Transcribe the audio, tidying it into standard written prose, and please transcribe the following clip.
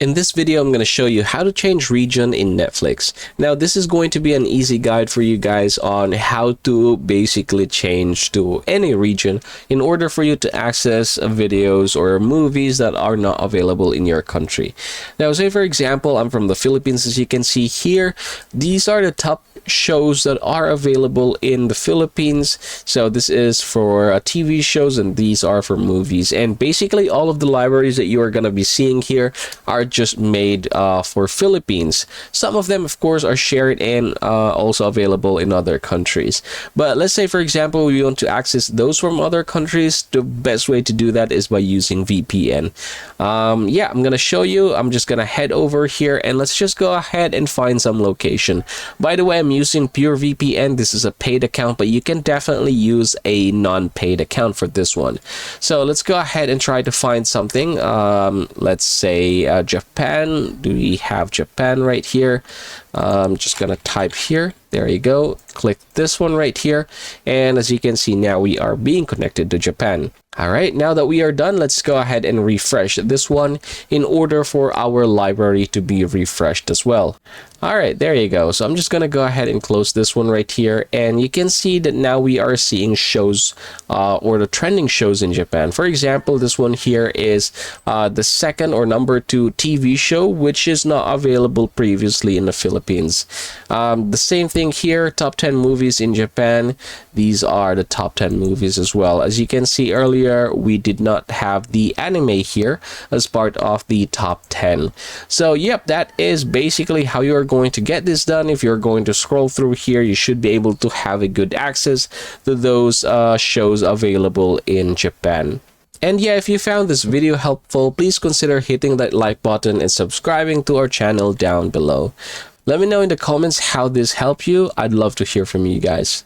In this video, I'm going to show you how to change region in Netflix. Now, this is going to be an easy guide for you guys on how to basically change to any region in order for you to access videos or movies that are not available in your country. Now, say for example, I'm from the Philippines. As you can see here, these are the top shows that are available in the Philippines. So this is for TV shows and these are for movies, and basically all of the libraries that you are going to be seeing here are just made for Philippines. Some of them of course are shared and also available in other countries, but let's say for example we want to access those from other countries. The best way to do that is by using VPN. Yeah, I'm gonna show you. I'm just gonna head over here and let's just go ahead and find some location. By the way, I'm using Pure VPN. This is a paid account, but you can definitely use a non-paid account for this one. So let's go ahead and try to find something. Let's say Japan. Do we have Japan right here? I'm just gonna type here. There you go. Click this one right here, and as you can see now we are being connected to Japan. All right, now that we are done, let's go ahead and refresh this one in order for our library to be refreshed as well. All right, there you go. So I'm just gonna go ahead and close this one right here, and you can see that now we are seeing shows or the trending shows in Japan. For example, this one here is the second or number 2 TV show, which is not available previously in the Philippines. The same thing here, top 10 movies in Japan. These are the top 10 movies as well. As you can see earlier, we did not have the anime here as part of the top 10. So yep, that is basically how you are going to get this done. If you're going to scroll through here, you should be able to have a good access to those shows available in Japan. And yeah, if you found this video helpful, please consider hitting that like button and subscribing to our channel down below. Let me know in the comments how this helped you. I'd love to hear from you guys.